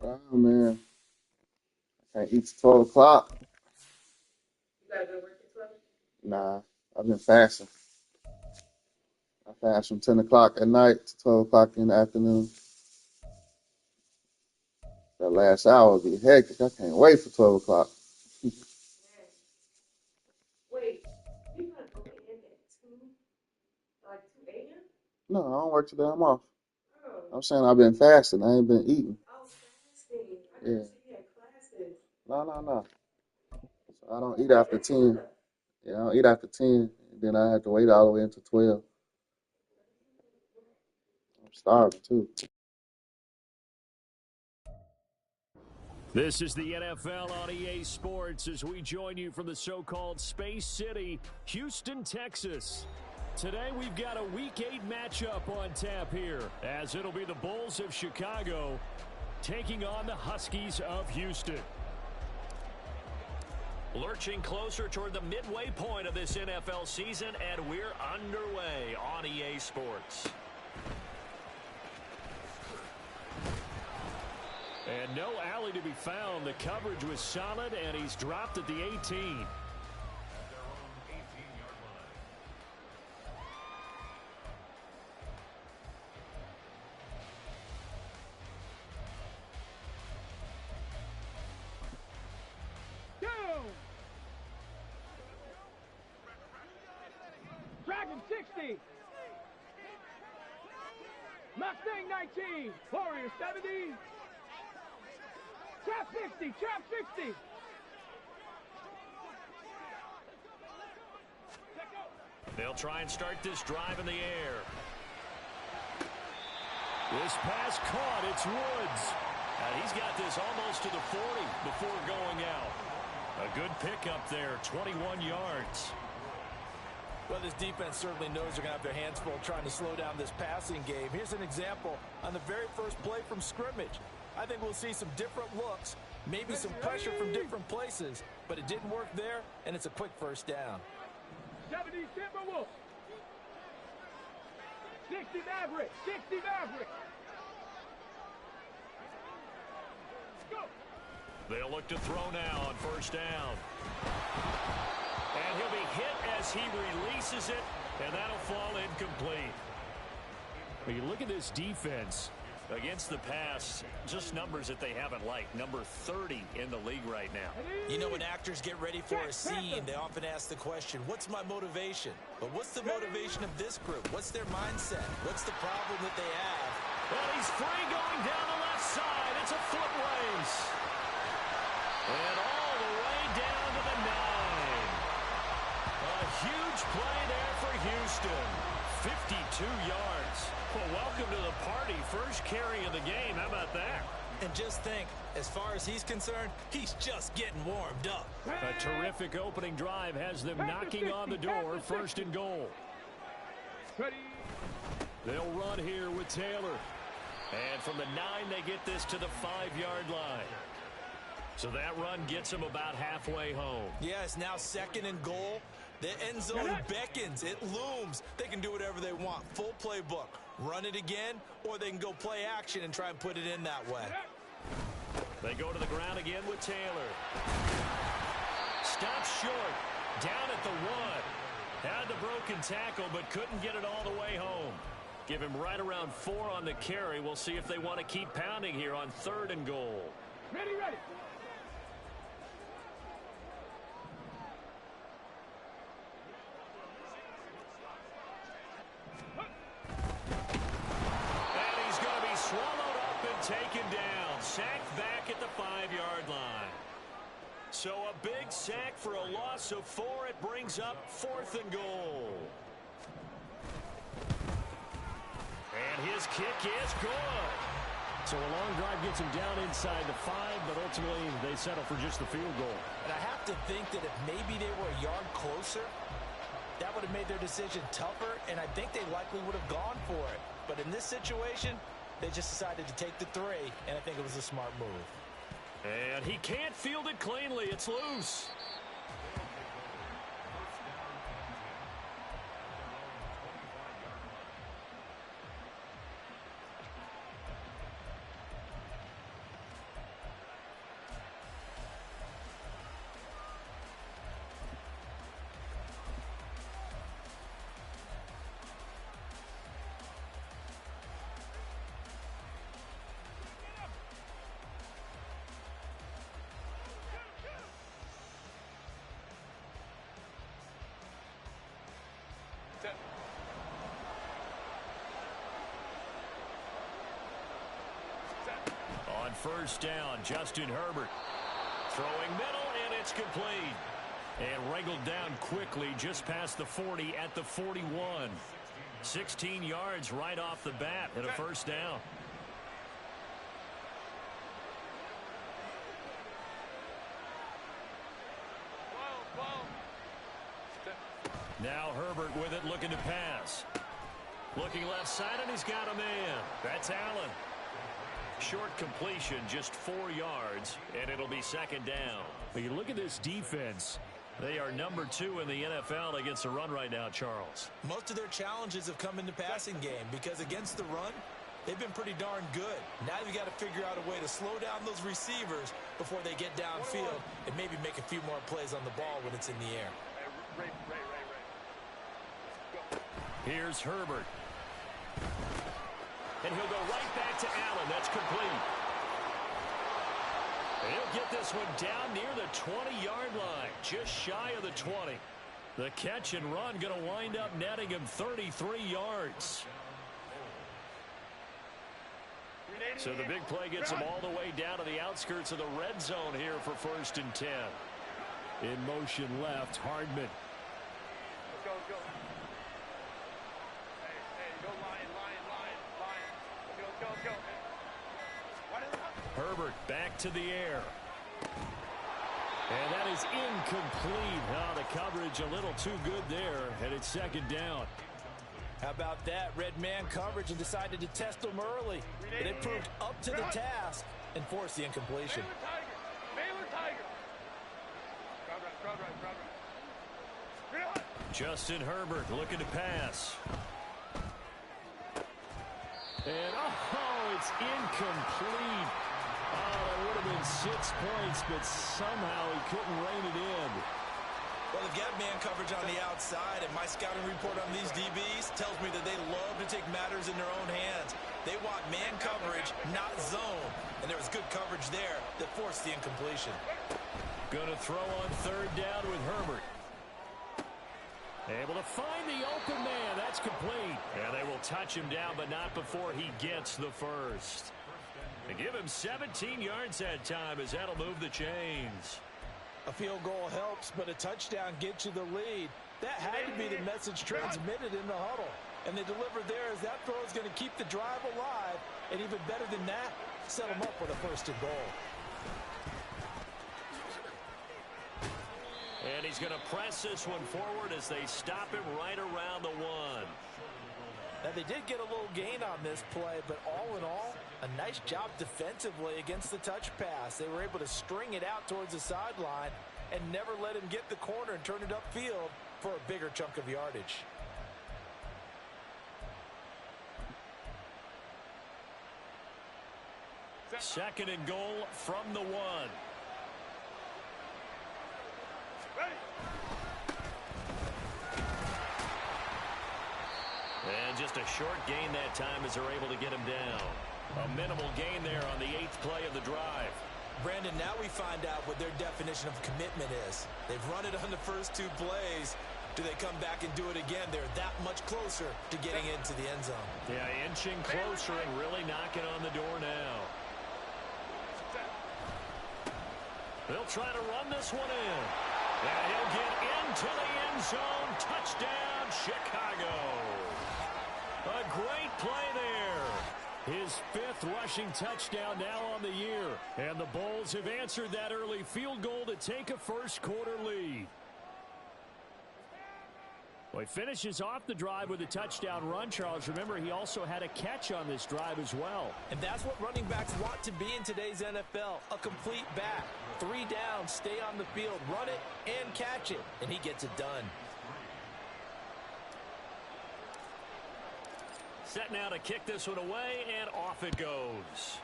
Oh, man. I can't eat till 12 o'clock. You gotta go to work at 12? Nah, I've been fasting. I fast from 10 o'clock at night to 12 o'clock in the afternoon. That last hour will be hectic. I can't wait for 12 o'clock. Man. Wait, you gotta go in at 2, like 2 a.m.? No, I don't work today. I'm off. Oh, I'm saying I've been fasting. I ain't been eating. I was fasting. I Yeah. thought you had classes. No. So I don't eat Wait, after that's 10. enough. Yeah, I don't eat after 10. And then I have to wait all the way until 12. I'm starving, too. This is the NFL on EA Sports as we join you from the so-called Space City, Houston, Texas. Today we've got a Week 8 matchup on tap here, as it'll be the Bulls of Chicago taking on the Huskies of Houston. Lurching closer toward the midway point of this NFL season, and we're underway on EA Sports. And no alley to be found. The coverage was solid, and he's dropped at the 18. Dragon 60. Mustang 19. Warrior 70. Trap 60. Trap 60. They'll try and start this drive in the air. This pass caught. It's Woods. And he's got this almost to the 40 before going out. A good pickup there, 21 yards. Well, this defense certainly knows they're going to have their hands full trying to slow down this passing game. Here's an example on the very first play from scrimmage. I think we'll see some different looks, maybe some pressure from different places, but it didn't work there, and it's a quick first down. 70 Timberwolves. 60 Maverick. 60 Maverick. Go. They'll look to throw now on first down. And he'll be hit as he releases it, and that'll fall incomplete. When you look at this defense against the pass, just numbers that they haven't liked. Number 30 in the league right now. You know, when actors get ready for a scene, they often ask the question, what's my motivation? But what's the motivation of this group? What's their mindset? What's the problem that they have? Well, he's free going down the left side. It's a foot race. And all the way down to the 9. A huge play there for Houston. 52 yards. Well, welcome to the party. First carry of the game. How about that? And just think, as far as he's concerned, he's just getting warmed up. A terrific opening drive has them knocking on the door. First and goal. They'll run here with Taylor. And from the 9, they get this to the 5-yard line. So that run gets them about halfway home. Yeah, it's now second and goal. The end zone beckons. It looms. They can do whatever they want. Full playbook. Run it again, or they can go play action and try and put it in that way. They go to the ground again with Taylor. Stops short. Down at the 1. Had the broken tackle, but couldn't get it all the way home. Give him right around 4 on the carry. We'll see if they want to keep pounding here on 3rd and goal. Ready. And he's going to be swallowed up and taken down. Sacked back at the 5-yard line. So a big sack for a loss of 4. It brings up 4th and goal. And his kick is good. So a long drive gets him down inside the 5, but ultimately they settle for just the field goal. And I have to think that if maybe they were a yard closer, that would have made their decision tougher, and I think they likely would have gone for it. But in this situation, they just decided to take the 3, and I think it was a smart move. And he can't field it cleanly. It's loose. first down. Justin Herbert throwing middle, and it's complete. And wrangled down quickly just past the 40 at the 41. 16 yards right off the bat and a first down. Now Herbert with it, looking to pass. Looking left side, and he's got a man. That's Allen. Short completion, just 4 yards, and it'll be second down. But you look at this defense. They are number 2 in the NFL against the run right now, Charles. Most of their challenges have come in the passing game because against the run, they've been pretty darn good. Now you've got to figure out a way to slow down those receivers before they get downfield and maybe make a few more plays on the ball when it's in the air. Here's Herbert. And he'll go right back to Allen. That's complete. And he'll get this one down near the 20-yard line, just shy of the 20. The catch and run going to wind up netting him 33 yards. So the big play gets him all the way down to the outskirts of the red zone here for 1st and 10. In motion left, Hardman. Go. Hey, go Lion. Go. Herbert back to the air. And that is incomplete. Oh, the coverage a little too good there, and it's second down. How about that? Red man coverage and decided to test them early. But it proved up to the task and forced the incompletion. Baylor Tiger. Crowd right. Justin Herbert looking to pass. And, it's incomplete. Oh, that would have been 6 points, but somehow he couldn't rein it in. Well, they've got man coverage on the outside, and my scouting report on these DBs tells me that they love to take matters in their own hands. They want man coverage, not zone. And there was good coverage there that forced the incompletion. Going to throw on 3rd down with Herbert. Able to find the open man. That's complete. And they will touch him down, but not before he gets the first. They give him 17 yards that time as that'll move the chains. A field goal helps, but a touchdown gets you the lead. That had to be the message transmitted in the huddle. And they delivered there as that throw is going to keep the drive alive. And even better than that, set them up with a 1st and goal. And he's going to press this one forward as they stop him right around the 1. Now, they did get a little gain on this play, but all in all, a nice job defensively against the touch pass. They were able to string it out towards the sideline and never let him get the corner and turn it upfield for a bigger chunk of yardage. Second and goal from the 1. And just a short gain that time as they're able to get him down. A minimal gain there on the 8th play of the drive. Brandon, now we find out what their definition of commitment is. They've run it on the first 2 plays. Do they come back and do it again? They're that much closer to getting into the end zone. Yeah, inching closer and really knocking on the door now. They'll try to run this one in. And he'll get into the end zone. Touchdown, Chicago. A great play there. His 5th rushing touchdown now on the year. And the Bulls have answered that early field goal to take a first quarter lead. Well, he finishes off the drive with a touchdown run, Charles. Remember, he also had a catch on this drive as well. And that's what running backs want to be in today's NFL, a complete back. 3 down, stay on the field, run it, and catch it. And he gets it done. Set now to kick this one away, and off it goes.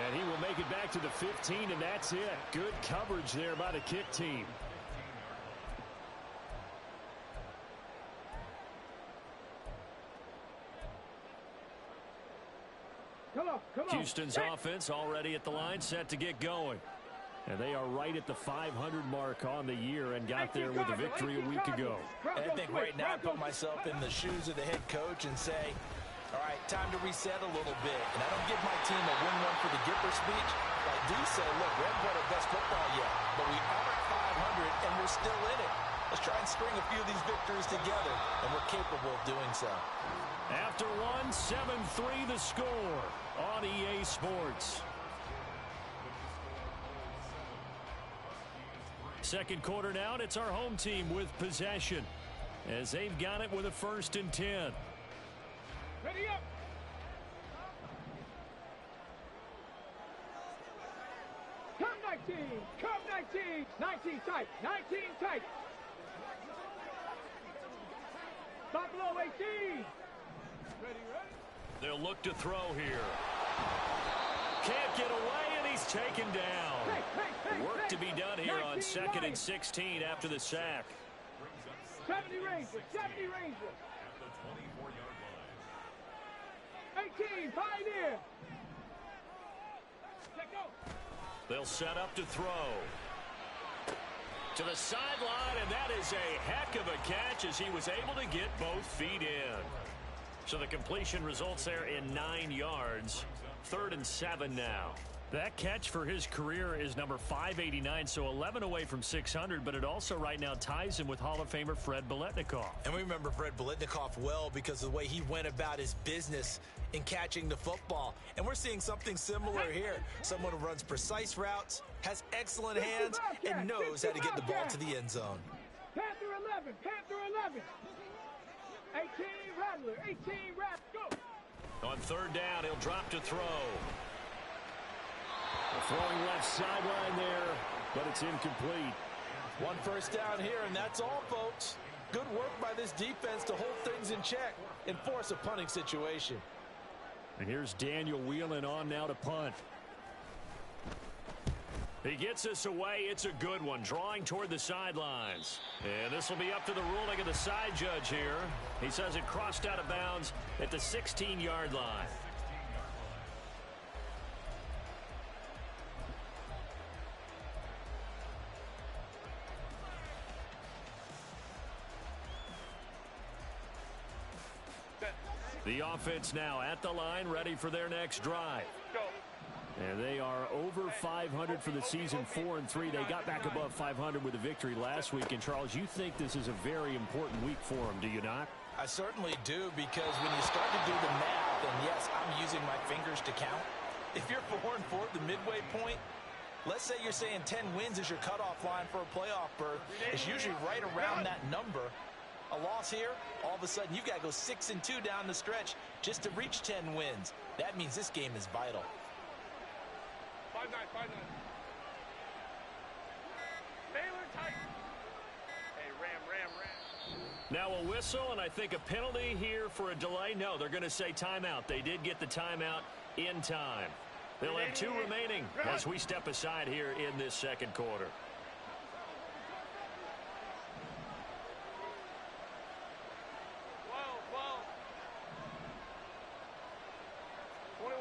And he will make it back to the 15, and that's it. Good coverage there by the kick team. Come on. Houston's offense already at the line, set to get going. And they are right at the 500 mark on the year and got there with a victory a week ago. And I think right now I put myself in the shoes of the head coach and say, all right, time to reset a little bit. And I don't give my team a win one for the Gipper speech. I do say, look, we haven't played our best football yet, but we are at 500 and we're still in it. Let's try and string a few of these victories together, and we're capable of doing so. After one, 7-3 the score on EA Sports. Second quarter now, and it's our home team with possession as they've got it with a 1st and 10. Ready up. Come 19. Come 19. 19 tight. 19 tight. Buffalo 18. Ready. They'll look to throw here. Can't get away, and he's taken down. Work to be done here on 2nd and 16 after the sack. 70 Rangers. 70 Rangers. 18, Pioneer. Let go. They'll set up to throw. To the sideline, and that is a heck of a catch as he was able to get both feet in. So the completion results there in 9 yards. 3rd and 7 now. That catch for his career is number 589, so 11 away from 600, but it also right now ties him with Hall of Famer Fred Biletnikoff. And we remember Fred Biletnikoff well because of the way he went about his business in catching the football. And we're seeing something similar here. Someone who runs precise routes, has excellent hands, and knows how to get the ball to the end zone. Panther 11, Panther 11. 18 Rattler, 18 Rattler, go. On 3rd down, he'll drop to throw. Throwing left sideline there, but it's incomplete. 1 first down here, and that's all, folks. Good work by this defense to hold things in check and force a punting situation. And here's Daniel Whelan on now to punt. He gets us away. It's a good one, drawing toward the sidelines. And this will be up to the ruling of the side judge here. He says it crossed out of bounds at the 16-yard line. The offense now at the line, ready for their next drive. Go. And they are over 500 for the season, 4-3. They got back above 500 with a victory last week. And, Charles, you think this is a very important week for them, do you not? I certainly do, because when you start to do the math, and yes, I'm using my fingers to count. If you're 4-4 at the midway point, let's say you're saying 10 wins is your cutoff line for a playoff berth. It's usually right around that number. A loss here, all of a sudden you've got to go 6-2 down the stretch just to reach 10 wins. That means this game is vital. 5-9, 5-9. Baylor tight. Hey, ram. Now a whistle, and I think a penalty here for a delay. No, they're going to say timeout. They did get the timeout in time. They'll have 2 remaining as we step aside here in this second quarter. 21.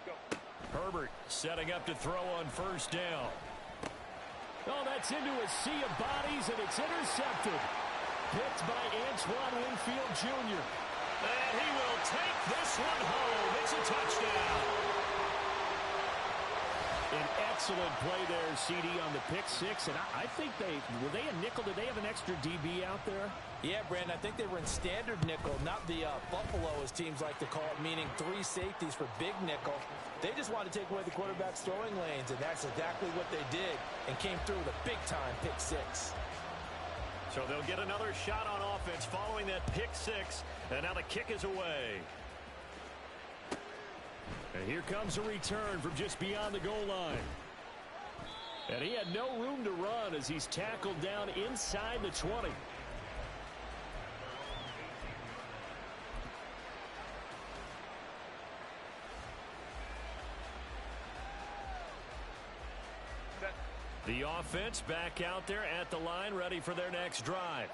Go. Herbert setting up to throw on 1st down. Oh, that's into a sea of bodies, and it's intercepted. Picked by Antoine Winfield Jr. And he will take this one home. It's a touchdown. An excellent play there, CD, on the pick 6. And I think were they a nickel? Did they have an extra DB out there? Yeah, Brandon, I think they were in standard nickel, not the Buffalo, as teams like to call it, meaning 3 safeties for big nickel. They just wanted to take away the quarterback's throwing lanes, and that's exactly what they did, and came through with a big-time pick 6. So they'll get another shot on offense following that pick 6, and now the kick is away. And here comes a return from just beyond the goal line. And he had no room to run as he's tackled down inside the 20. The offense back out there at the line, ready for their next drive.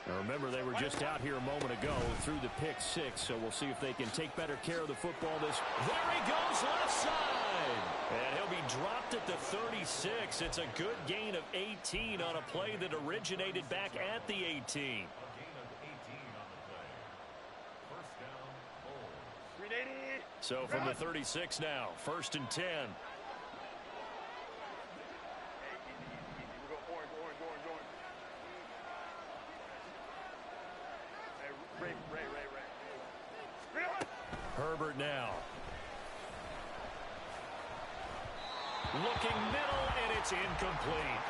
Now remember, they were just out here a moment ago through the pick 6, so we'll see if they can take better care of the football. There he goes, left side. And he'll be dropped at the 36. It's a good gain of 18 on a play that originated back at the 18. So from the 36 now, 1st and 10. Herbert now. Looking middle, and it's incomplete.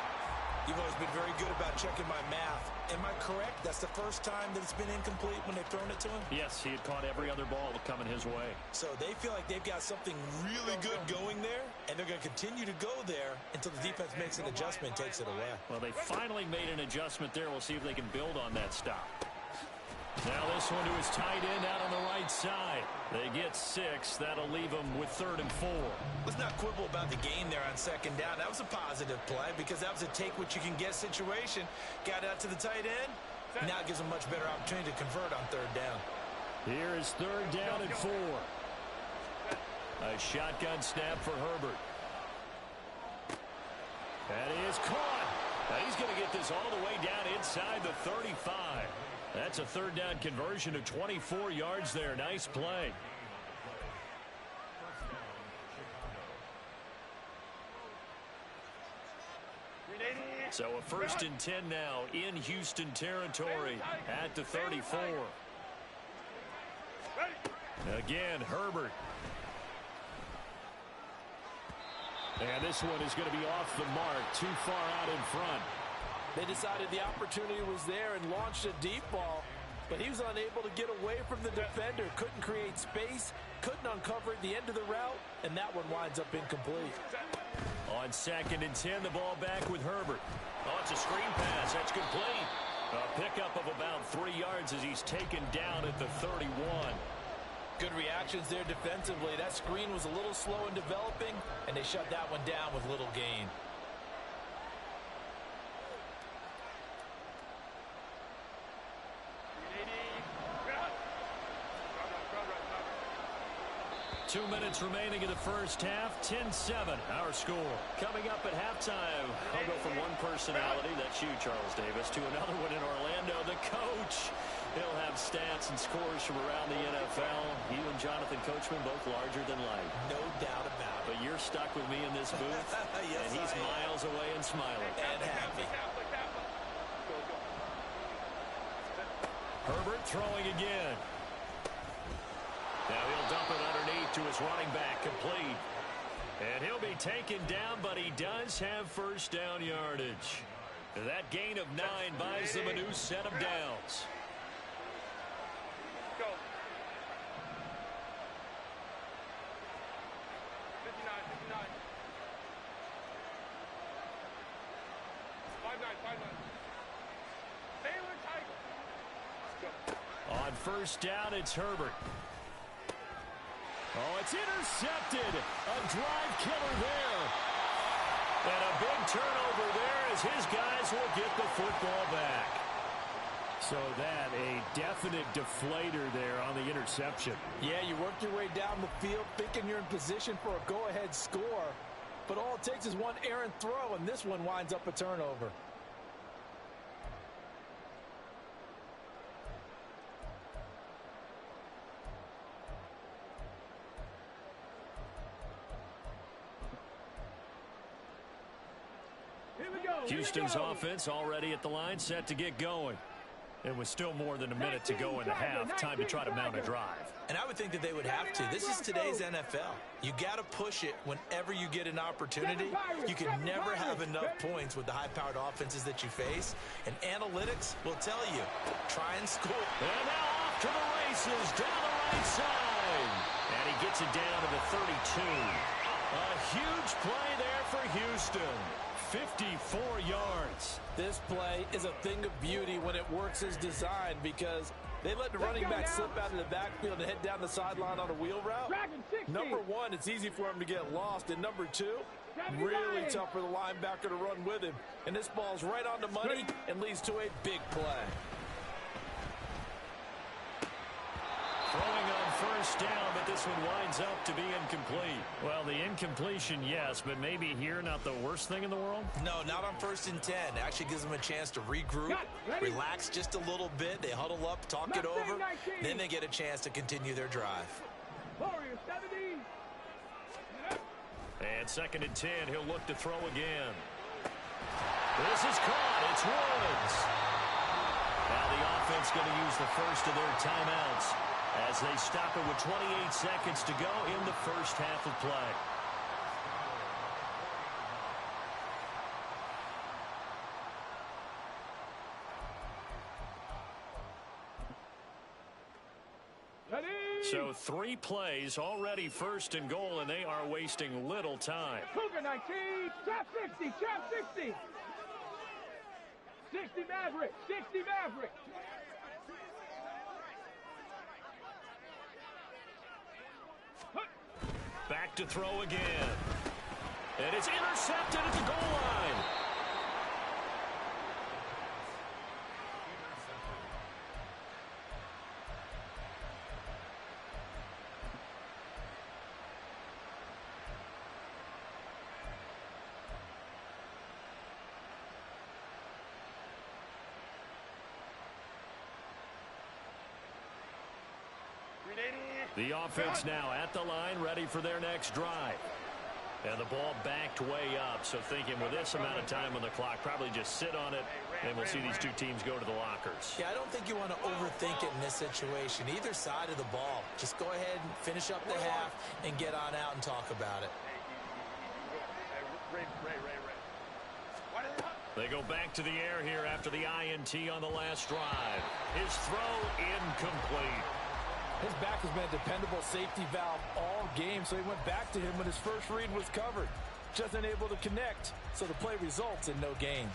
You've always been very good about checking my math. Am I correct? That's the first time that it's been incomplete when they've thrown it to him? Yes, he had caught every other ball coming his way. So they feel like they've got something really good going there, and they're going to continue to go there until the defense makes an adjustment and takes it away. Well, they finally made an adjustment there. We'll see if they can build on that stop. Now this one to his tight end out on the right side. They get 6. That'll leave them with 3rd and 4. Let's not quibble about the gain there on 2nd down. That was a positive play because that was a take-what-you-can-get situation. Got out to the tight end. Now it gives them a much better opportunity to convert on 3rd down. Here is 3rd down and 4. A shotgun snap for Herbert. That is caught. Now he's going to get this all the way down inside the 35. That's a 3rd down conversion of 24 yards there. Nice play. So a 1st and 10 now in Houston territory at the 34. Again, Herbert. And this one is going to be off the mark, too far out in front. They decided the opportunity was there and launched a deep ball, but he was unable to get away from the defender, couldn't create space, couldn't uncover at the end of the route, and that one winds up incomplete. On 2nd and 10, the ball back with Herbert. Oh, it's a screen pass. That's complete. A pickup of about 3 yards as he's taken down at the 31. Good reactions there defensively. That screen was a little slow in developing, and they shut that one down with little gain. 2 minutes remaining in the first half. 10-7, our score. Coming up at halftime, I'll go from one personality, that's you, Charles Davis, to another one in Orlando, the coach. He'll have stats and scores from around the NFL. You and Jonathan Coachman, both larger than life. No doubt about it. But you're stuck with me in this booth, yes, and he's miles away and smiling. And happy. Herbert throwing again. Now he'll dump it underneath to his running back, complete. And he'll be taken down, but he does have 1st down yardage. That gain of 9 buys them a new set of downs. Go. 59, 59. 5-9. Baylor Tiger. On 1st down, it's Herbert. Oh, it's intercepted. A drive killer there. And a big turnover there as his guys will get the football back. So that, a definite deflator there on the interception. Yeah, you work your way down the field thinking you're in position for a go-ahead score. But all it takes is one errant throw, and this one winds up a turnover. Houston's offense already at the line, set to get going. And with still more than a minute to go in the half, time to try to mount a drive. And I would think that they would have to. This is today's NFL. You got to push it whenever you get an opportunity. You can never have enough points with the high-powered offenses that you face. And analytics will tell you, try and score. And now off to the races, down the right side. And he gets it down to the 32. A huge play there for Houston. 54 yards. This play is a thing of beauty when it works as designed because they let the running back slip out of the backfield and head down the sideline on a wheel route. Number one, it's easy for him to get lost. And number two, really tough for the linebacker to run with him. And this ball's right on the money and leads to a big play. Throwing on first down, but this one winds up to be incomplete. Well, the incompletion, yes, but maybe here not the worst thing in the world? No, not on 1st and 10. Actually gives them a chance to regroup, relax just a little bit. They huddle up, talk it over, then they get a chance to continue their drive. Warriors 70. And 2nd and 10, he'll look to throw again. This is caught. It's Woods. Now the offense going to use the first of their timeouts as they stop it with 28 seconds to go in the first half of play. So 3 plays already 1st and goal, and they are wasting little time. Cougar 19, trap 60, trap 60. 60 Maverick, 60 Maverick. Back to throw again. And it's intercepted at the goal line. The offense now at the line, ready for their next drive. And the ball backed way up, so thinking with this amount of time on the clock, probably just sit on it, and we'll see these two teams go to the lockers. Yeah, I don't think you want to overthink it in this situation. Either side of the ball. Just go ahead and finish up the half and get on out and talk about it. They go back to the air here after the INT on the last drive. His throw incomplete. His back has been a dependable safety valve all game, so he went back to him when his first read was covered. Just unable to connect, so the play results in no gain.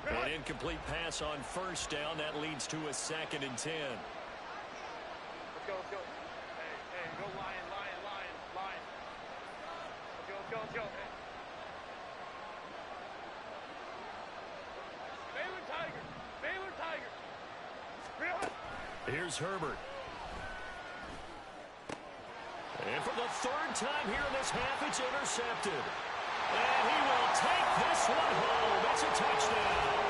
An incomplete pass on 1st down. That leads to a 2nd and 10. Let's go, let's go. Hey, go Lion. Let's go. Hey. Baylor Tigers. Here's Herbert. And for the 3rd time here in this half, it's intercepted. And he will take this one home. It's a touchdown.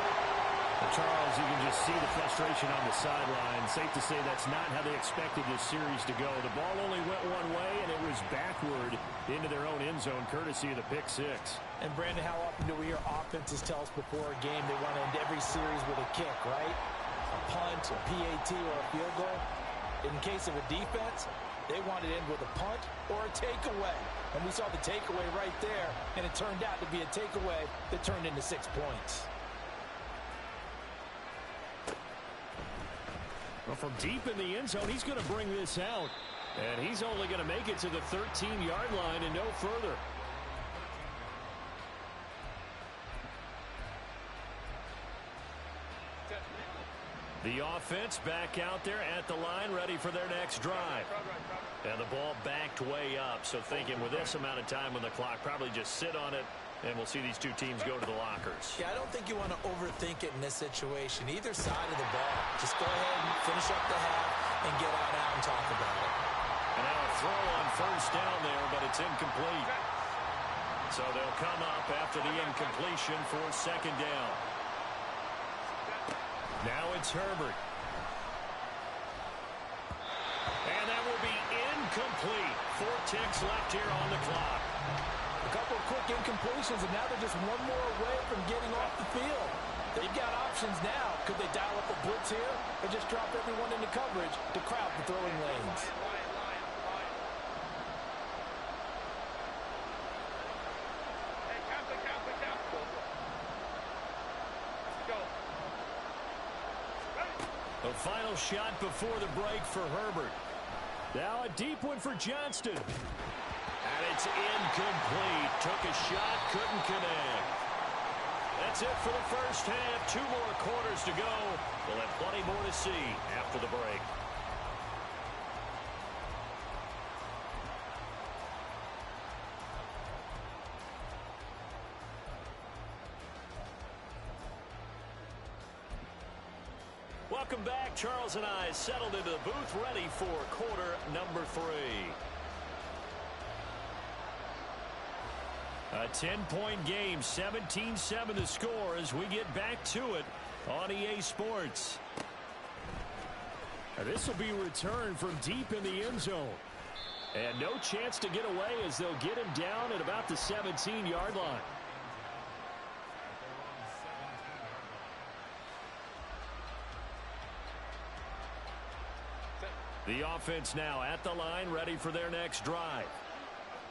Charles, you can just see the frustration on the sideline. Safe to say that's not how they expected this series to go. The ball only went one way, and it was backward into their own end zone, courtesy of the pick 6. And, Brandon, how often do we hear offenses tell us before a game they want to end every series with a kick, right? A punt, a PAT, or a field goal. In case of a defense, they want to end with a punt or a takeaway. And we saw the takeaway right there, and it turned out to be a takeaway that turned into 6 points. Well, from deep in the end zone, he's going to bring this out. And he's only going to make it to the 13-yard line and no further. The offense back out there at the line, ready for their next drive. And the ball backed way up, so thinking with this amount of time on the clock, probably just sit on it, and we'll see these two teams go to the lockers. Yeah, I don't think you want to overthink it in this situation. Either side of the ball. Just go ahead and finish up the half and get on out and talk about it. And now a throw on 1st down there, but it's incomplete. So they'll come up after the incompletion for 2nd down. Now it's Herbert. And that will be incomplete. 4 ticks left here on the clock. A couple of quick incompletions, and now they're just one more away from getting off the field. They've got options now. Could they dial up a blitz here or just drop everyone into coverage to crowd the throwing lanes? A final shot before the break for Herbert. Now a deep one for Johnston. And it's incomplete. Took a shot, couldn't connect. That's it for the first half. 2 more quarters to go. We'll have plenty more to see after the break. welcome back. Charles and I settled into the booth ready for quarter number 3. A 10-point game, 17-7 the score as we get back to it on EA Sports. This will be returned from deep in the end zone. And no chance to get away as they'll get him down at about the 17-yard line. The offense now at the line, ready for their next drive.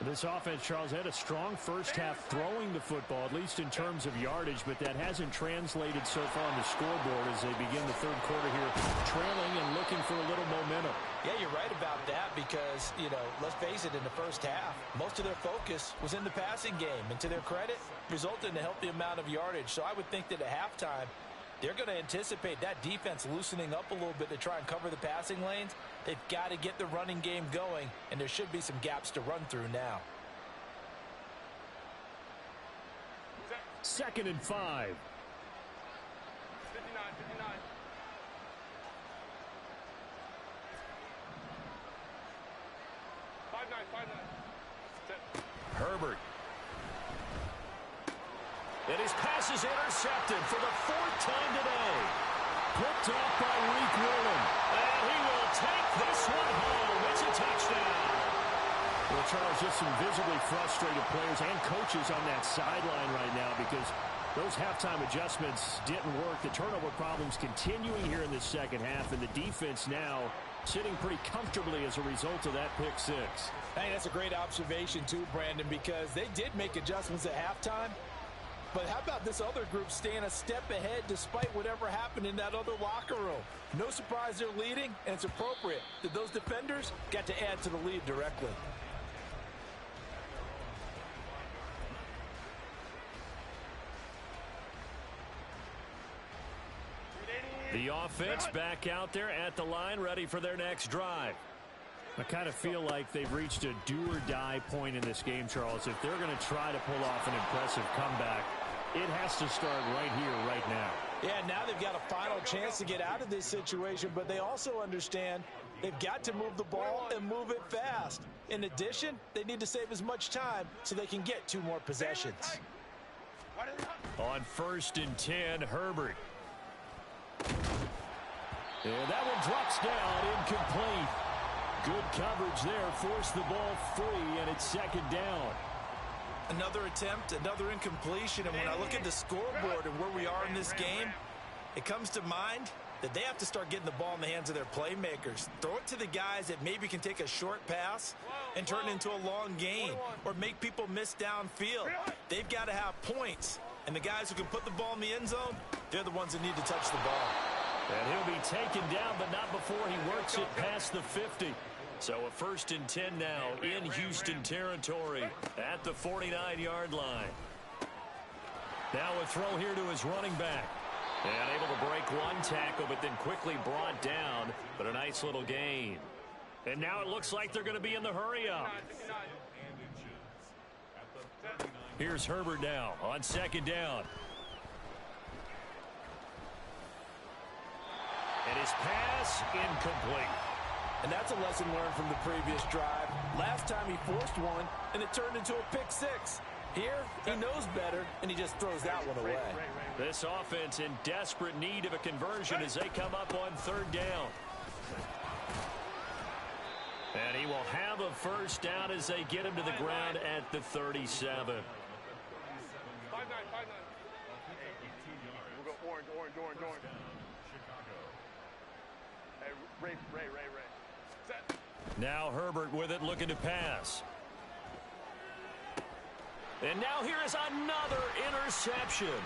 This offense, Charles, had a strong first half throwing the football, at least in terms of yardage, but that hasn't translated so far on the scoreboard as they begin the third quarter here, trailing and looking for a little momentum. Yeah, you're right about that because, let's face it, in the first half, most of their focus was in the passing game. And to their credit, resulted in a healthy amount of yardage. So I would think that at halftime, they're going to anticipate that defense loosening up a little bit to try and cover the passing lanes. They've got to get the running game going, and there should be some gaps to run through now. 2nd and 5. 59. 59. 5-9. Herbert. And his pass is intercepted for the 4th time today. Picked off by Reek Woolen. And he will take this one home. It's a touchdown. Well, Charles, just some visibly frustrated players and coaches on that sideline right now because those halftime adjustments didn't work. The turnover problems continuing here in the second half, and the defense now sitting pretty comfortably as a result of that pick 6. Hey, that's a great observation too, Brandon, because they did make adjustments at halftime. But how about this other group staying a step ahead despite whatever happened in that other locker room? No surprise they're leading, and it's appropriate that those defenders got to add to the lead directly. The offense back out there at the line, ready for their next drive. I kind of feel like they've reached a do-or-die point in this game, Charles. If they're going to try to pull off an impressive comeback, it has to start right here, right now. Yeah, now they've got a final chance to get out of this situation, but they also understand they've got to move the ball and move it fast. In addition, they need to save as much time so they can get 2 more possessions. On 1st and 10, Herbert. And that one drops down, incomplete. Good coverage there, forced the ball free, and it's 2nd down. Another attempt, another incompletion, and when I look at the scoreboard and where we are in this game, it comes to mind that they have to start getting the ball in the hands of their playmakers. Throw it to the guys that maybe can take a short pass and turn it into a long gain or make people miss downfield. They've got to have points, and the guys who can put the ball in the end zone, they're the ones that need to touch the ball. And he'll be taken down, but not before he works it past the 50. So a 1st and 10 now in Houston territory at the 49-yard line. Now a throw here to his running back. And able to break one tackle, but then quickly brought down. But a nice little gain. And now it looks like they're going to be in the hurry-up. Here's Herbert now on 2nd down. And his pass incomplete. And that's a lesson learned from the previous drive. Last time he forced one, and it turned into a pick 6. Here, he knows better, and he just throws that one away. This offense in desperate need of a conversion as they come up on 3rd down. And he will have a 1st down as they get him to the ground at the 37. 5-9. We'll go orange. Hey, Ray. Set. Now Herbert with it, looking to pass. And now here is another interception.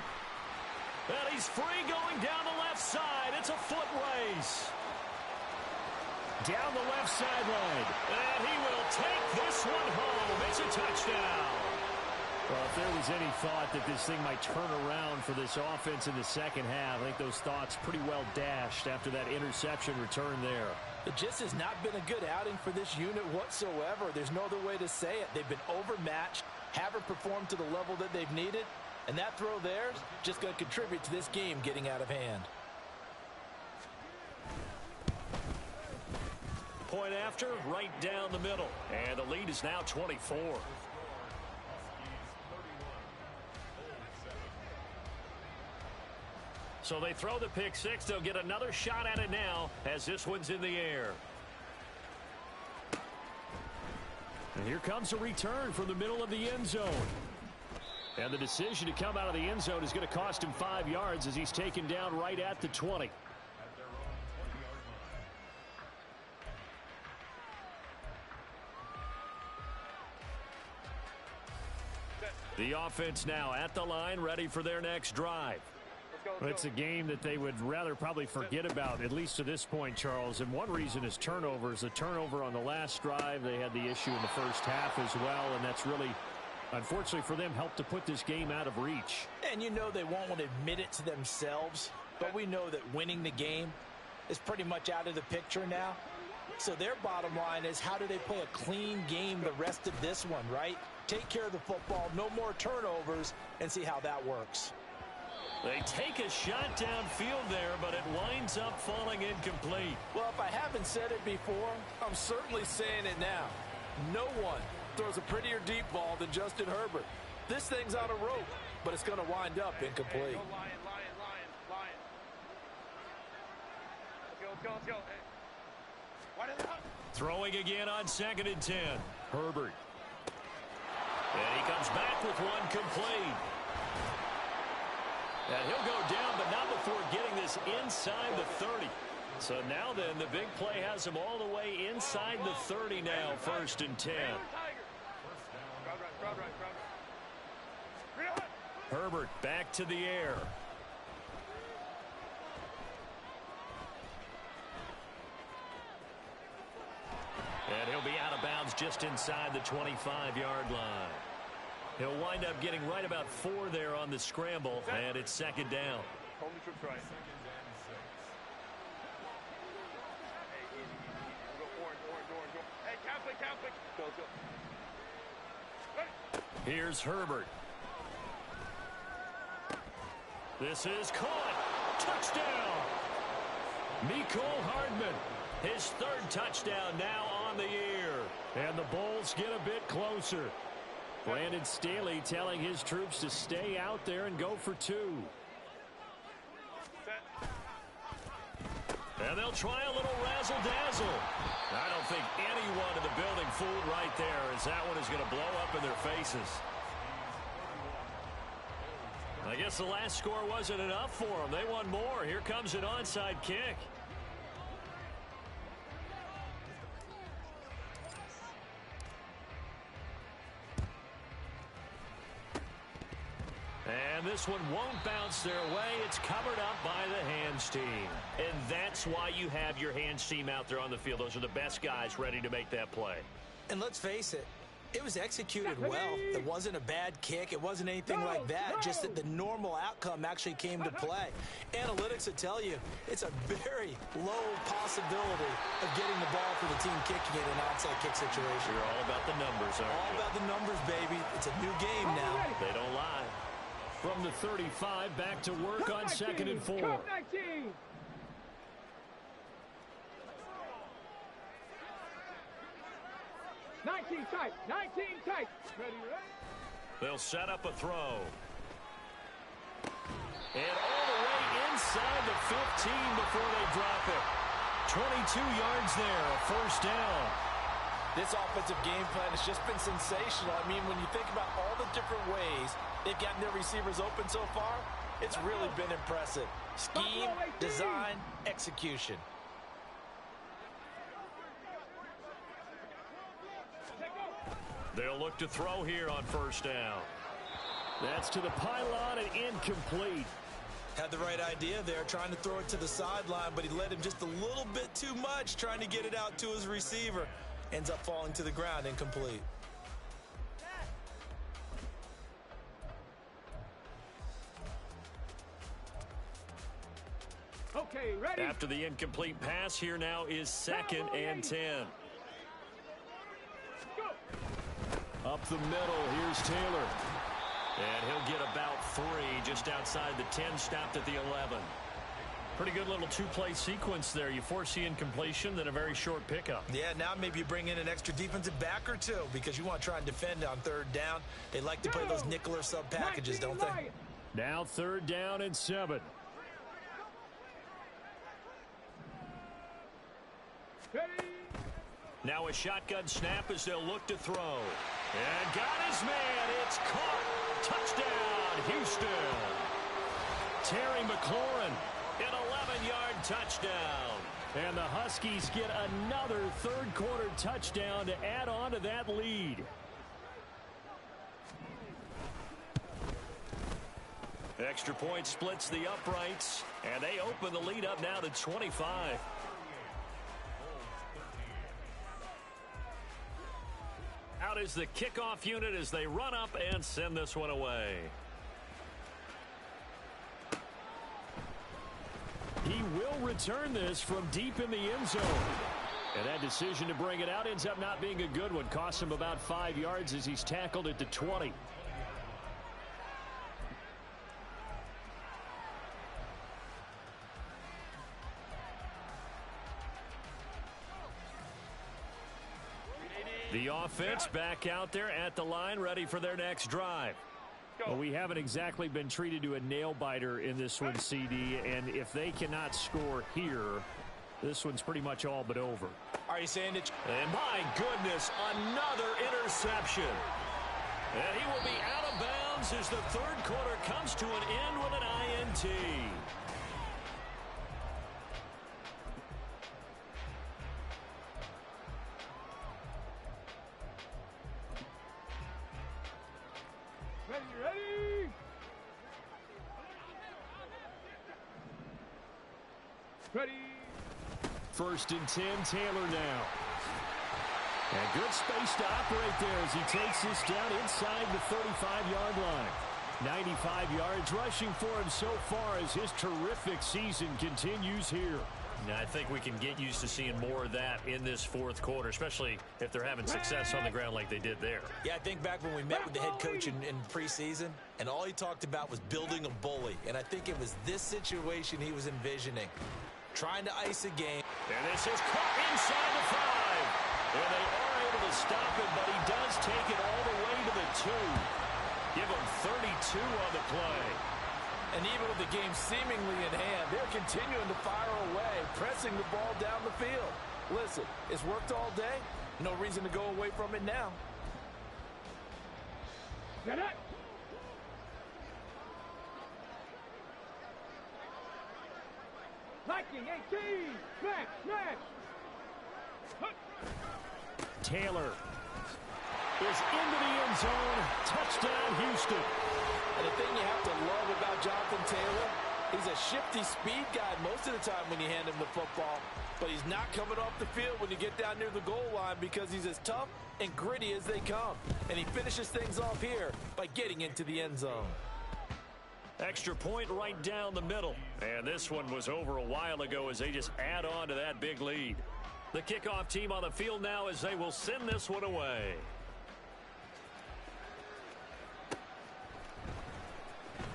And he's free going down the left side. It's a foot race. Down the left sideline. And he will take this one home. It's a touchdown. Well, if there was any thought that this thing might turn around for this offense in the second half, I think those thoughts pretty well dashed after that interception return there. It just has not been a good outing for this unit whatsoever. There's no other way to say it. They've been overmatched, haven't performed to the level that they've needed, and that throw there is just going to contribute to this game getting out of hand. point after, right down the middle. And the lead is now 24. So they throw the pick six. They'll get another shot at it now as this one's in the air. And here comes a return from the middle of the end zone. And the decision to come out of the end zone is going to cost him 5 yards as he's taken down right at the 20. The offense now at the line, ready for their next drive. It's a game that they would rather probably forget about, at least to this point, Charles. And one reason is turnovers. The turnover on the last drive, they had the issue in the first half as well, and that's really, unfortunately for them, helped to put this game out of reach. And you know they won't want to admit it to themselves, but we know that winning the game is pretty much out of the picture now. So their bottom line is, how do they play a clean game the rest of this one, right? Take care of the football, no more turnovers, and see how that works. They take a shot downfield there, but it winds up falling incomplete. Well, if I haven't said it before, I'm certainly saying it now. No one throws a prettier deep ball than Justin Herbert. This thing's on a rope, but it's going to wind up incomplete. Hey, go Lion. Let's go. Hey. Why did they not? Throwing again on 2nd and 10. Herbert. And he comes back with one complete. And he'll go down, but not before getting this inside the 30. So now then, the big play has him all the way inside the 30 now, 1st and 10. Herbert back to the air. And he'll be out of bounds just inside the 25-yard line. He'll wind up getting right about 4 there on the scramble, and it's 2nd down. Hold the trips right. Go orange. Hey, Catholic. Go. Hey. Here's Herbert. This is caught. Touchdown. Mecole Hardman. His 3rd touchdown now on the year. And the Bulls get a bit closer. Brandon Staley telling his troops to stay out there and go for 2. And they'll try a little razzle-dazzle. I don't think anyone in the building fooled right there, as that one is going to blow up in their faces. I guess the last score wasn't enough for them. They won more. Here comes an onside kick. And this one won't bounce their way. It's covered up by the hands team. And that's why you have your hands team out there on the field. Those are the best guys ready to make that play. And let's face it, it was executed well. It wasn't a bad kick. It wasn't anything like that. Just that the normal outcome actually came to play. Analytics will tell you it's a very low possibility of getting the ball for the team kicking it in an onside kick situation. You're all about the numbers, aren't you? All about the numbers, baby. It's a new game now. They don't lie. From the 35, back to work on 2nd and 4. 19. 19 tight. Ready? They'll set up a throw. And all the way inside the 15 before they drop it. 22 yards there, a 1st down. This offensive game plan has just been sensational. I mean, when you think about all the different ways they've gotten their receivers open so far, it's really been impressive. Scheme, design, execution. They'll look to throw here on 1st down. That's to the pylon and incomplete. Had the right idea there, trying to throw it to the sideline, but he led him just a little bit too much, trying to get it out to his receiver. Ends up falling to the ground, incomplete. Okay, ready? After the incomplete pass, here now is 2nd and 10. Go. Up the middle, here's Taylor. And he'll get about 3 just outside the 10, stopped at the 11. Pretty good little two-play sequence there. You force the incompletion, then a very short pickup. Yeah, now maybe you bring in an extra defensive back or two because you want to try and defend on third down. They like to play those nickel or sub packages, don't they? Now 3rd down and 7. Now a shotgun snap as they'll look to throw. And got his man. It's caught. Touchdown, Houston. Terry McLaurin, an 11-yard touchdown. And the Huskies get another third-quarter touchdown to add on to that lead. Extra point splits the uprights, and they open the lead up now to 25. Out is the kickoff unit as they run up and send this one away. He will return this from deep in the end zone. And that decision to bring it out ends up not being a good one. Costs him about 5 yards as he's tackled at the 20. The offense back out there at the line, ready for their next drive. Well, we haven't exactly been treated to a nail-biter in this one, CD, and if they cannot score here, this one's pretty much all but over. Are you saying that? And my goodness, another interception. And he will be out of bounds as the third quarter comes to an end with an INT. Ready? 1st and 10, Taylor now. And good space to operate there as he takes this down inside the 35-yard line. 95 yards rushing for him so far as his terrific season continues here. Now, I think we can get used to seeing more of that in this fourth quarter, especially if they're having success on the ground like they did there. Yeah, I think back when we met with the head coach in preseason, and all he talked about was building a bully. And I think it was this situation he was envisioning. Trying to ice a game. And this is caught inside the 5. And they are able to stop it, but he does take it all the way to the 2. Give him 32 on the play. And even with the game seemingly in hand, they're continuing to fire away, pressing the ball down the field. Listen, it's worked all day. No reason to go away from it now. Get it! Viking 18! Smash! Taylor is into the end zone. Touchdown, Houston. And the thing you have to love about Jonathan Taylor, he's a shifty speed guy most of the time when you hand him the football. But he's not coming off the field when you get down near the goal line because he's as tough and gritty as they come. And he finishes things off here by getting into the end zone. Extra point right down the middle. And this one was over a while ago as they just add on to that big lead. The kickoff team on the field now as they will send this one away.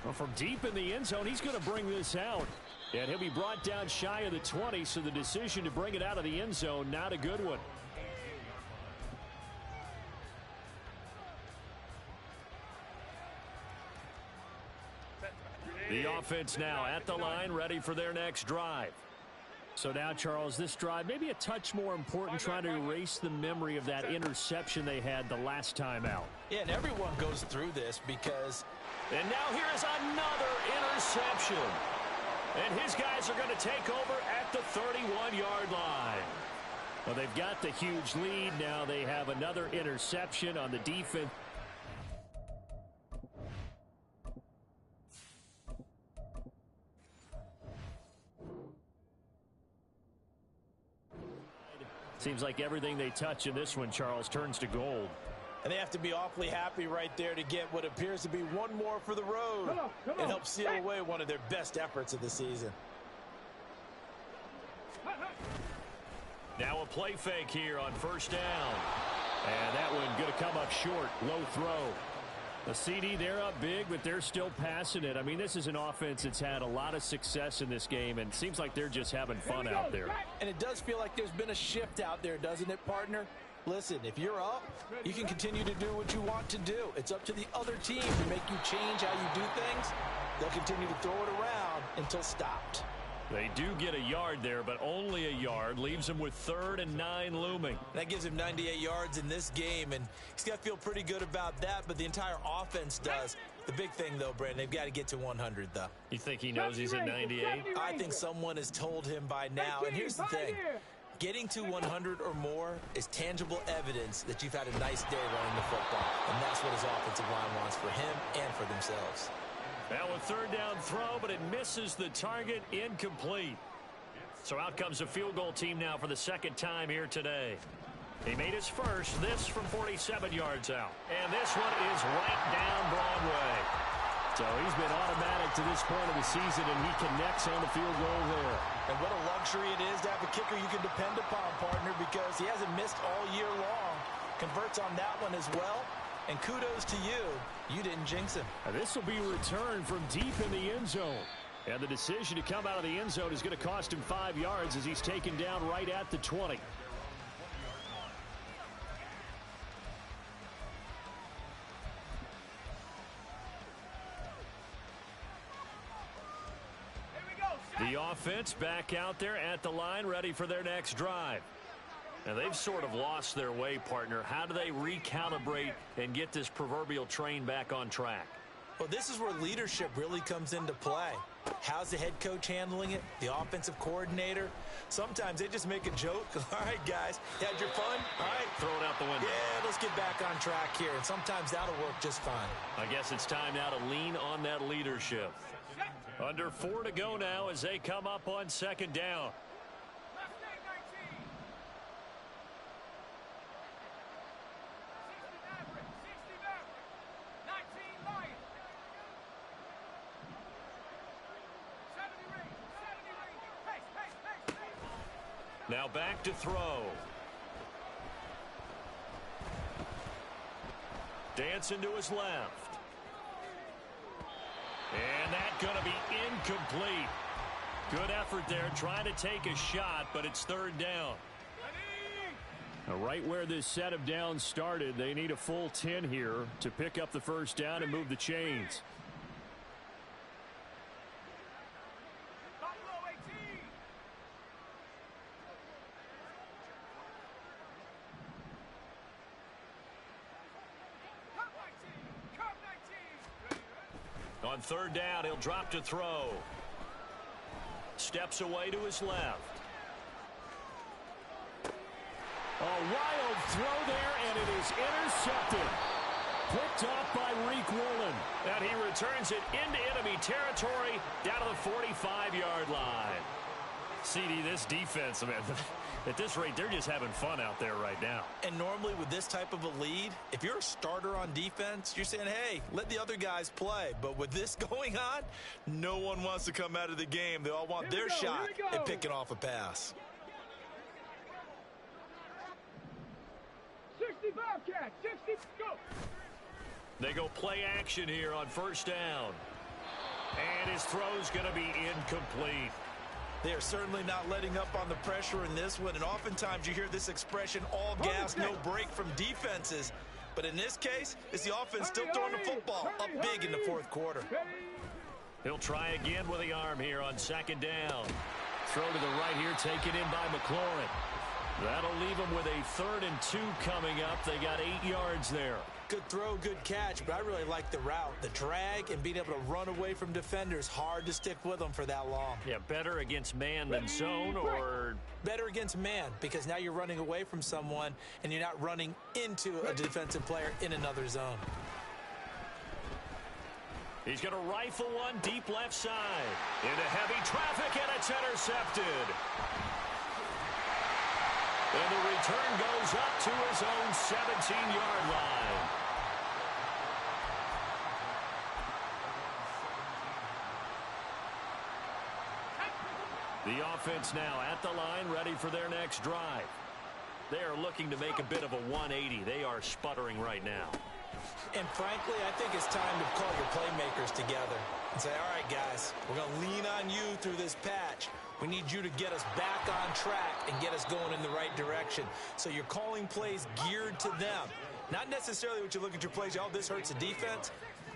Well, from deep in the end zone, he's going to bring this out. And he'll be brought down shy of the 20, so the decision to bring it out of the end zone, not a good one. The offense now at the line, ready for their next drive. So now, Charles, this drive may be a touch more important, trying to erase the memory of that interception they had the last time out. Yeah, and everyone goes through this because... And now here is another interception. And his guys are going to take over at the 31-yard line. Well, they've got the huge lead. Now they have another interception on the defense. Seems like everything they touch in this one, Charles, turns to gold. And they have to be awfully happy right there to get what appears to be one more for the road. Come on. And help seal away one of their best efforts of the season. Now a play fake here on first down. And that one going to come up short. Low throw. The CD, they're up big, but they're still passing it. I mean, this is an offense that's had a lot of success in this game, and it seems like they're just having fun out there. And it does feel like there's been a shift out there, doesn't it, partner? Listen, if you're up, you can continue to do what you want to do. It's up to the other team to make you change how you do things. They'll continue to throw it around until stopped. They do get a yard there, but only a yard. Leaves him with 3rd and 9 looming. That gives him 98 yards in this game, and he's got to feel pretty good about that, but the entire offense does. The big thing, though, Brandon, they've got to get to 100, though. You think he knows he's at 98? I think someone has told him by now, and here's the thing. Getting to 100 or more is tangible evidence that you've had a nice day running the football, and that's what his offensive line wants for him and for themselves. Now a 3rd down throw, but it misses the target, incomplete. So out comes the field goal team now for the 2nd time here today. He made his first, this from 47 yards out. And this one is right down Broadway. So he's been automatic to this point of the season, and he connects on the field goal there. And what a luxury it is to have a kicker you can depend upon, partner, because he hasn't missed all year long. Converts on that one as well. And kudos to you. You didn't jinx him. This will be returned from deep in the end zone. And the decision to come out of the end zone is going to cost him 5 yards as he's taken down right at the 20. The offense back out there at the line, ready for their next drive. Now, they've sort of lost their way, partner. How do they recalibrate and get this proverbial train back on track? Well, this is where leadership really comes into play. How's the head coach handling it? The offensive coordinator? Sometimes they just make a joke. All right, guys, you had your fun? All right. Throw it out the window. Yeah, let's get back on track here. And sometimes that'll work just fine. I guess it's time now to lean on that leadership. Under 4 to go now as they come up on 2nd down. Now back to throw. Dancing to his left. And that's going to be incomplete. Good effort there, trying to take a shot, but it's 3rd down. Now, right where this set of downs started, they need a full 10 here to pick up the 1st down and move the chains. On 3rd down, he'll drop to throw. Steps away to his left. A wild throw there, and it is intercepted. Picked off by Reek Woolen. And he returns it into enemy territory down to the 45-yard line. CD, this defense, man, at this rate, they're just having fun out there right now. And normally with this type of a lead, if you're a starter on defense, you're saying, hey, let the other guys play. But with this going on, no one wants to come out of the game. They all want their shot at picking off a pass. 65 catch, 60, go. They go play action here on 1st down. And his throw's going to be incomplete. They are certainly not letting up on the pressure in this one, and oftentimes you hear this expression, all gas, no break from defenses. But in this case, it's the offense still throwing the football up big in the 4th quarter. He'll try again with the arm here on 2nd down. Throw to the right here, taken in by McLaurin. That'll leave them with a 3rd and 2 coming up. They got 8 yards there. Good throw, good catch, but I really like the route. The drag and being able to run away from defenders, hard to stick with them for that long. Yeah, better against man than zone, or better against man, because now you're running away from someone and you're not running into a defensive player in another zone. He's going to rifle one deep left side. Into heavy traffic, and it's intercepted. And the return goes up to his own 17-yard line. The offense now at the line, ready for their next drive. They are looking to make a bit of a 180. They are sputtering right now. And frankly, I think it's time to call your playmakers together and say, all right, guys, we're going to lean on you through this patch. We need you to get us back on track and get us going in the right direction. So you're calling plays geared to them. Not necessarily what you look at your plays, oh, this hurts the defense.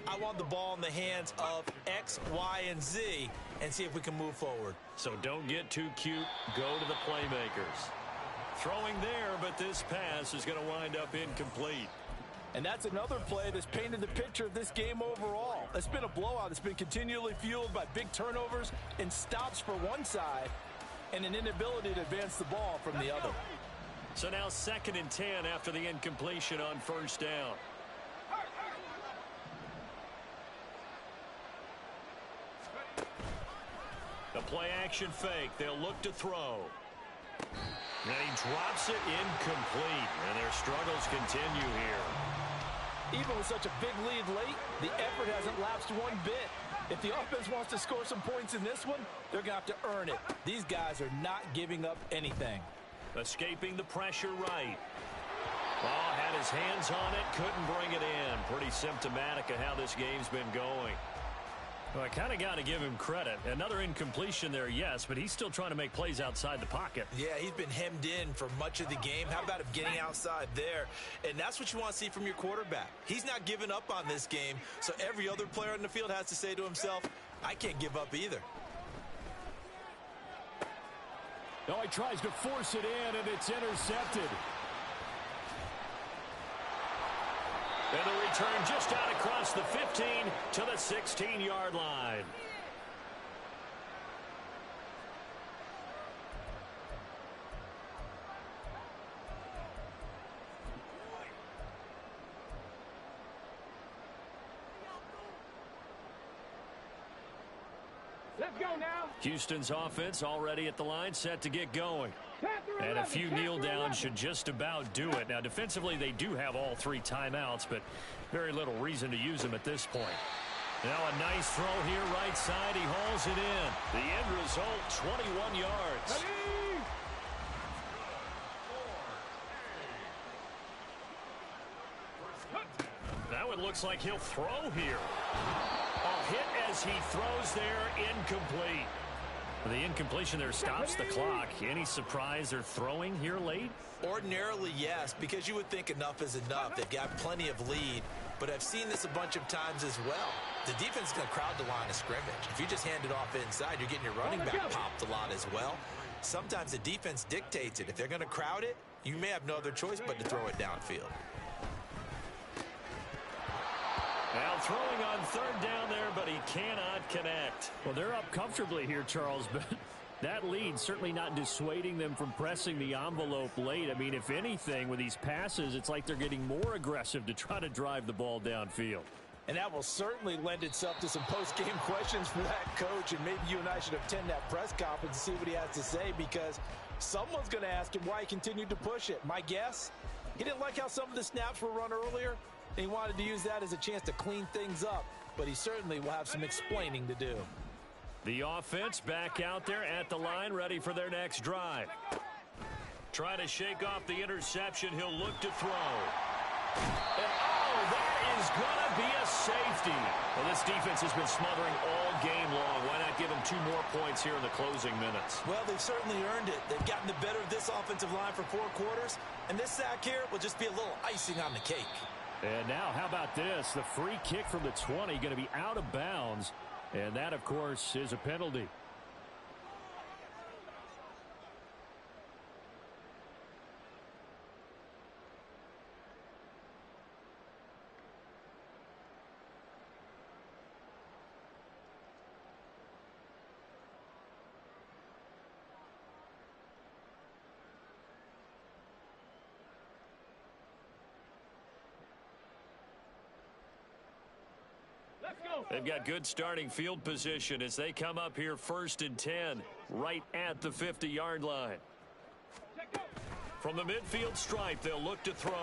I want the ball in the hands of X, Y, and Z and see if we can move forward. So don't get too cute. Go to the playmakers. Throwing there, but this pass is going to wind up incomplete. And that's another play that's painted the picture of this game overall. It's been a blowout. It's been continually fueled by big turnovers and stops for one side and an inability to advance the ball from the other. So now 2nd and 10 after the incompletion on first down. The play action fake. They'll look to throw. And he drops it incomplete. And their struggles continue here. Even with such a big lead late, the effort hasn't lapsed one bit. If the offense wants to score some points in this one, they're going to have to earn it. These guys are not giving up anything. Escaping the pressure right. Ball had his hands on it, couldn't bring it in. Pretty symptomatic of how this game's been going. Well, I kind of got to give him credit. Another incompletion there, yes, but he's still trying to make plays outside the pocket. Yeah, he's been hemmed in for much of the game. How about him getting outside there? And that's what you want to see from your quarterback. He's not giving up on this game, so every other player on the field has to say to himself, I can't give up either. Oh, he tries to force it in, and it's intercepted. And the return just out across the 15 to the 16-yard line. Let's go now. Houston's offense already at the line, set to get going. And a few kneel downs should just about do it. Now, defensively, they do have all 3 timeouts, but very little reason to use them at this point. Now a nice throw here right side. He hauls it in. The end result, 21 yards. Now it looks like he'll throw here. A hit as he throws there, incomplete. The incompletion there stops the clock. Any surprise they're throwing here late? Ordinarily, yes, because you would think enough is enough. They've got plenty of lead, but I've seen this a bunch of times as well. The defense is going to crowd the line of scrimmage. If you just hand it off inside, you're getting your running back popped a lot as well. Sometimes the defense dictates it. If they're going to crowd it, you may have no other choice but to throw it downfield. Now throwing on 3rd down there, but he cannot connect. Well, they're up comfortably here, Charles, but that lead certainly not dissuading them from pressing the envelope late. I mean, if anything, with these passes, it's like they're getting more aggressive to try to drive the ball downfield. And that will certainly lend itself to some post-game questions for that coach, and maybe you and I should attend that press conference and see what he has to say, because someone's going to ask him why he continued to push it. My guess, he didn't like how some of the snaps were run earlier, and he wanted to use that as a chance to clean things up, but he certainly will have some explaining to do. The offense back out there at the line, ready for their next drive. Trying to shake off the interception, he'll look to throw. And that is going to be a safety. Well, this defense has been smothering all game long. Why not give them 2 more points here in the closing minutes? Well, they've certainly earned it. They've gotten the better of this offensive line for 4 quarters, and this sack here will just be a little icing on the cake. And now, how about this? The free kick from the 20 going to be out of bounds. And that, of course, is a penalty. They've got good starting field position as they come up here 1st and 10, right at the 50-yard line. From the midfield stripe, they'll look to throw.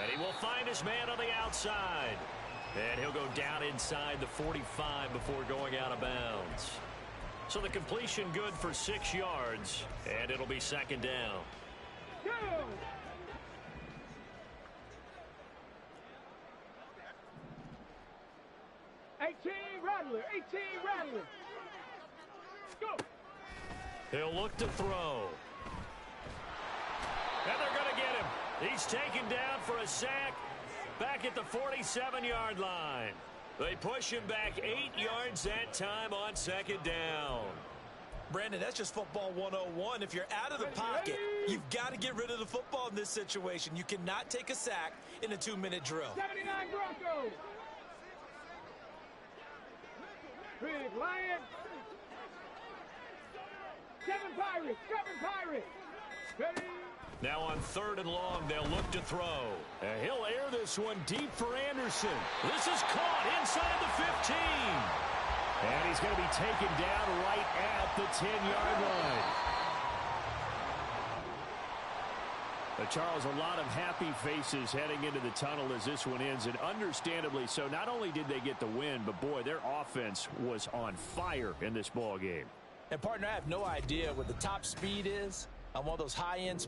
And he will find his man on the outside. And he'll go down inside the 45 before going out of bounds. So the completion good for 6 yards, and it'll be 2nd down. 18 Rattler, 18 Rattler. Go. He'll look to throw. And they're going to get him. He's taken down for a sack back at the 47-yard line. They push him back 8 yards that time on second down. Brandon, that's just football 101. If you're out of the pocket, you've got to get rid of the football in this situation. You cannot take a sack in a 2-minute drill. 79 Broncos. Big Lion. 7 Pirates, 7 Pirates. Ready? Now on 3rd and long, they'll look to throw. And he'll air this one deep for Anderson. This is caught inside the 15. And he's going to be taken down right at the 10-yard line. Charles, a lot of happy faces heading into the tunnel as this one ends, and understandably so. Not only did they get the win, but boy, their offense was on fire in this ball game. And partner, I have no idea what the top speed is on one of those high-end